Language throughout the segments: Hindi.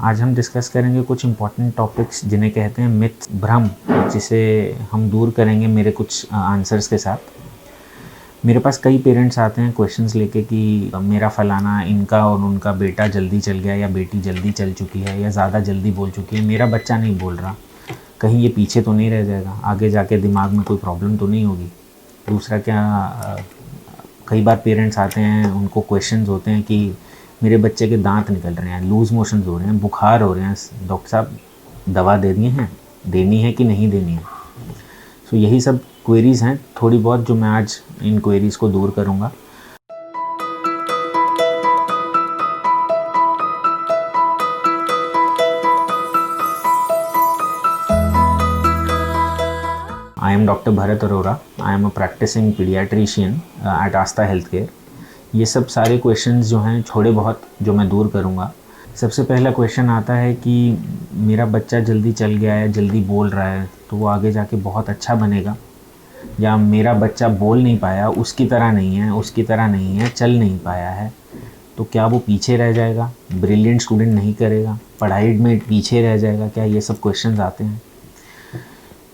आज हम डिस्कस करेंगे कुछ इम्पॉर्टेंट टॉपिक्स जिन्हें कहते हैं मिथ, भ्रम, जिसे हम दूर करेंगे मेरे कुछ आंसर्स के साथ। मेरे पास कई पेरेंट्स आते हैं क्वेश्चंस लेके कि मेरा फ़लाना, इनका और उनका बेटा जल्दी चल गया या बेटी जल्दी चल चुकी है या ज़्यादा जल्दी बोल चुकी है, मेरा बच्चा नहीं बोल रहा, कहीं ये पीछे तो नहीं रह जाएगा, आगे जाके दिमाग में कोई प्रॉब्लम तो नहीं होगी। दूसरा क्या, कई बार पेरेंट्स आते हैं, उनको क्वेश्चंस होते हैं कि मेरे बच्चे के दांत निकल रहे हैं, लूज़ मोशंस हो रहे हैं, बुखार हो रहे हैं, डॉक्टर साहब दवा देनी है कि नहीं देनी है। सो यही सब क्वेरीज़ हैं थोड़ी बहुत, जो मैं आज इन क्वेरीज़ को दूर करूँगा। I am Dr. Bharat Arora. I am a practicing pediatrician at Asta Healthcare. ये सब सारे क्वेश्चंस जो हैं थोड़े बहुत जो मैं दूर करूँगा। सबसे पहला क्वेश्चन आता है कि मेरा बच्चा जल्दी चल गया है, जल्दी बोल रहा है, तो वो आगे जाके बहुत अच्छा बनेगा, या मेरा बच्चा बोल नहीं पाया, उसकी तरह नहीं है, चल नहीं पाया है, तो क्या वो पीछे रह जाएगा, ब्रिलियंट स्टूडेंट नहीं करेगा, पढ़ाई में पीछे रह जाएगा क्या? ये सब क्वेश्चंस आते हैं।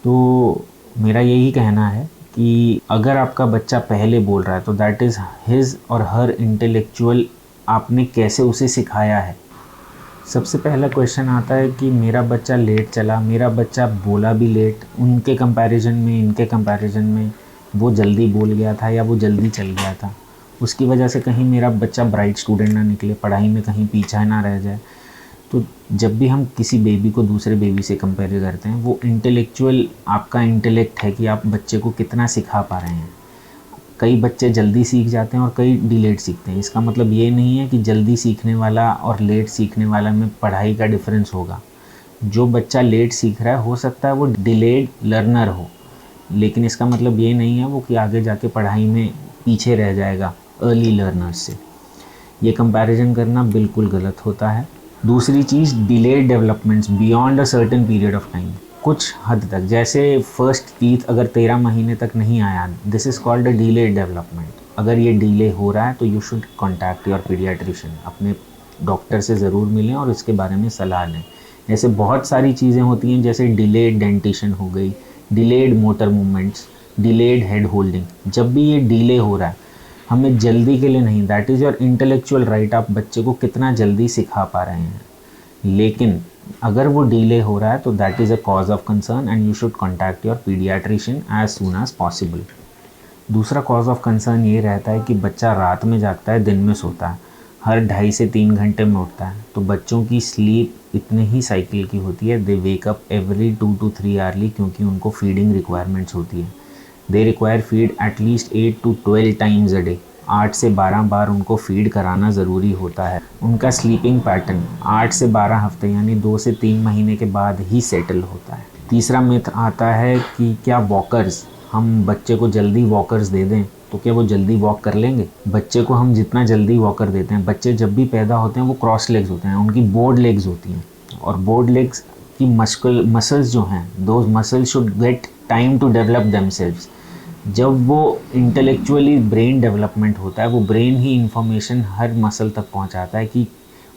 तो मेरा यही कहना है कि अगर आपका बच्चा पहले बोल रहा है तो दैट इज़ हिज और हर इंटेलेक्चुअल, आपने कैसे उसे सिखाया है। सबसे पहला क्वेश्चन आता है कि मेरा बच्चा लेट चला, मेरा बच्चा बोला भी लेट, उनके कंपैरिजन में, इनके कंपैरिजन में वो जल्दी बोल गया था या वो जल्दी चल गया था, उसकी वजह से कहीं मेरा बच्चा ब्राइट स्टूडेंट ना निकले, पढ़ाई में कहीं पीछा ना रह जाए। तो जब भी हम किसी बेबी को दूसरे बेबी से कंपेयर करते हैं, वो इंटेलेक्चुअल, आपका इंटेलेक्ट है कि आप बच्चे को कितना सिखा पा रहे हैं। कई बच्चे जल्दी सीख जाते हैं और कई डिलेड सीखते हैं। इसका मतलब ये नहीं है कि जल्दी सीखने वाला और लेट सीखने वाला में पढ़ाई का डिफरेंस होगा। जो बच्चा लेट सीख रहा है, हो सकता है वो डिलेड लर्नर हो, लेकिन इसका मतलब ये नहीं है वो कि आगे जाके पढ़ाई में पीछे रह जाएगा अर्ली लर्नर्स से। ये कंपैरिजन करना बिल्कुल गलत होता है। दूसरी चीज़, delayed developments beyond a certain period of time, कुछ हद तक, जैसे फर्स्ट टीथ अगर 13 महीने तक नहीं आया, this is called a delayed development. अगर ये डिले हो रहा है तो you should contact your paediatrician, अपने डॉक्टर से ज़रूर मिलें और इसके बारे में सलाह लें। ऐसे बहुत सारी चीज़ें होती हैं, जैसे डिलेड डेंटिशन हो गई, delayed motor movements, delayed head holding. जब भी ये डिले हो रहा है, हमें जल्दी के लिए नहीं, that is your intellectual right, आप बच्चे को कितना जल्दी सिखा पा रहे हैं। लेकिन अगर वो डिले हो रहा है तो that is a cause of concern and you should contact your paediatrician as soon as possible. दूसरा कॉज ऑफ कंसर्न ये रहता है कि बच्चा रात में जागता है, दिन में सोता है, हर 2.5 से 3 घंटे में उठता है, तो बच्चों की स्लीप इतने ही साइकिल की होती है। They wake up every 2 to 3 hourly, क्योंकि उनको फीडिंग रिक्वायरमेंट्स होती है। They require feed at least 8 to 12 times a day, 8 से 12 बार उनको फीड कराना ज़रूरी होता है। उनका स्लीपिंग पैटर्न 8 से 12 हफ्ते यानी 2 से 3 महीने के बाद ही सेटल होता है। तीसरा मिथ आता है कि क्या वॉकर्स, हम बच्चे को जल्दी वॉकर्स दे दें तो क्या वो जल्दी वॉक कर लेंगे? बच्चे को हम जितना जल्दी वॉकर देते हैं, बच्चे जब भी पैदा होते हैं वो क्रॉस लेग्स होते हैं, उनकी बोर्ड लेग्स होती हैं, और बोर्ड लेग्स की मसल्स जो हैं, those muscles should get time to develop themselves. जब वो इंटेलेक्चुअली ब्रेन डेवलपमेंट होता है, वो ब्रेन ही इंफॉर्मेशन हर मसल तक पहुंचाता है कि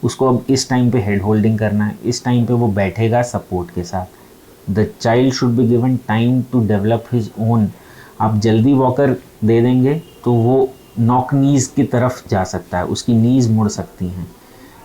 उसको अब इस टाइम पे हेड होल्डिंग करना है, इस टाइम पे वो बैठेगा सपोर्ट के साथ। The child should be given time to develop his own. आप जल्दी वॉकर दे देंगे तो वो नॉक नीज़ की तरफ जा सकता है, उसकी नीज़ मुड़ सकती हैं,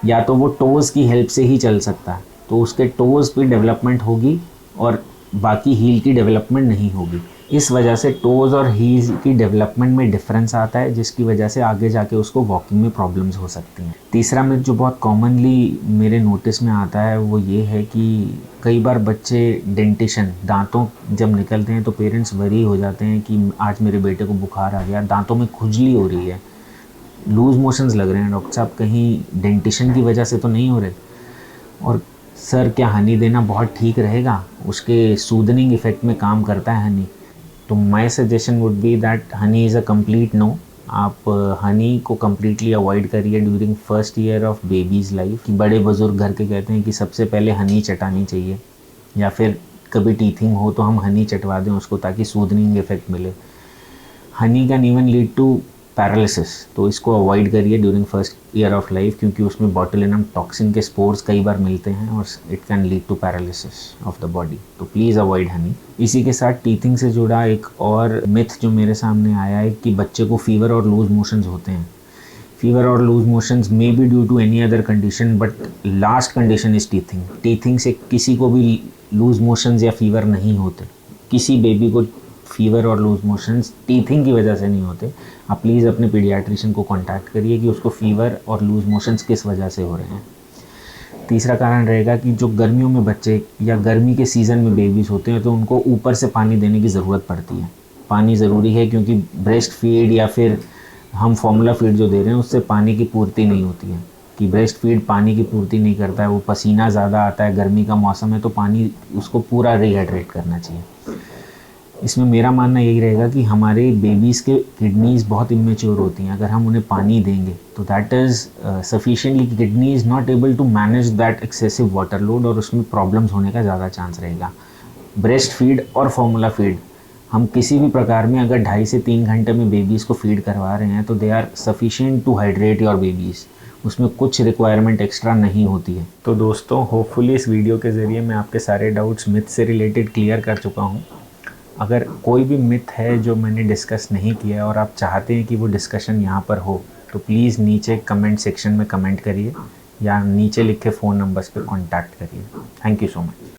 या तो वो टोज़ की हेल्प से ही चल सकता है, तो उसके टोज़ पे डेवलपमेंट होगी और बाकी हील की डेवलपमेंट नहीं होगी। इस वजह से टोज़ और हील की डेवलपमेंट में डिफरेंस आता है, जिसकी वजह से आगे जाके उसको वॉकिंग में प्रॉब्लम्स हो सकती हैं। तीसरा मिथ जो बहुत कॉमनली मेरे नोटिस में आता है वो ये है कि कई बार बच्चे डेंटिशन, दांतों जब निकलते हैं तो पेरेंट्स वरी हो जाते हैं कि आज मेरे बेटे को बुखार आ गया, दांतों में खुजली हो रही है, लूज़ मोशंस लग रहे हैं, डॉक्टर साहब कहीं डेंटिशन की वजह से तो नहीं हो रहे, और सर क्या हनी देना बहुत ठीक रहेगा? उसके सूदनिंग इफ़ेक्ट में काम करता है हनी। तो my suggestion would be that honey is a complete no. आप हनी को कम्प्लीटली अवॉइड करिए during first year of baby's life. कि बड़े बुज़ुर्ग घर के कहते हैं कि सबसे पहले हनी चटानी चाहिए, या फिर कभी टीथिंग हो तो हम हनी चटवा दें उसको ताकि सूदनिंग इफ़ेक्ट मिले। Honey can even lead to paralysis, तो इसको अवॉइड करिए during first year of life, क्योंकि उसमें बॉटुलिनम टॉक्सिन के स्पोर्स कई बार मिलते हैं और it can lead to paralysis of the body, तो प्लीज़ अवॉइड हनी। इसी के साथ टीथिंग से जुड़ा एक और मिथ जो मेरे सामने आया है कि बच्चे को फीवर और लूज मोशंस होते हैं। फीवर और loose motions may be due to any other condition, but last condition is teething. Teething से किसी को भी लूज मोशंस या फीवर नहीं होते, किसी बेबी को फीवर और लूज मोशंस टीथिंग की वजह से नहीं होते। आप प्लीज़ अपने पीडियाट्रिशियन को कांटेक्ट करिए कि उसको फीवर और लूज मोशंस किस वजह से हो रहे हैं। तीसरा कारण रहेगा कि जो गर्मियों में बच्चे या गर्मी के सीज़न में बेबीज़ होते हैं तो उनको ऊपर से पानी देने की ज़रूरत पड़ती है। पानी ज़रूरी है क्योंकि ब्रेस्ट फीड या फिर हम फॉर्मूला फीड जो दे रहे हैं उससे पानी की पूर्ति नहीं होती है, कि ब्रेस्ट फीड पानी की पूर्ति नहीं करता है, वो पसीना ज़्यादा आता है, गर्मी का मौसम है तो पानी उसको पूरा रिहाइड्रेट करना चाहिए। इसमें मेरा मानना यही रहेगा कि हमारे बेबीज़ के किडनीज़ बहुत इमेच्योर होती हैं, अगर हम उन्हें पानी देंगे तो that is sufficiently, kidney is not able to manage that excessive water load और उसमें प्रॉब्लम्स होने का ज़्यादा चांस रहेगा। ब्रेस्ट फीड और फॉर्मूला फीड हम किसी भी प्रकार में अगर 2.5 से 3 घंटे में बेबीज़ को फीड करवा रहे हैं तो they are sufficient to hydrate your babies, उसमें कुछ रिक्वायरमेंट एक्स्ट्रा नहीं होती है। तो दोस्तों, होपफुली इस वीडियो के ज़रिए मैं आपके सारे डाउट्स मिथ से रिलेटेड क्लियर कर चुका हूँ। अगर कोई भी मिथ है जो मैंने डिस्कस नहीं किया और आप चाहते हैं कि वो डिस्कशन यहाँ पर हो तो प्लीज़ नीचे कमेंट सेक्शन में कमेंट करिए या नीचे लिखे फ़ोन नंबर्स पे कांटेक्ट करिए। Thank you so much.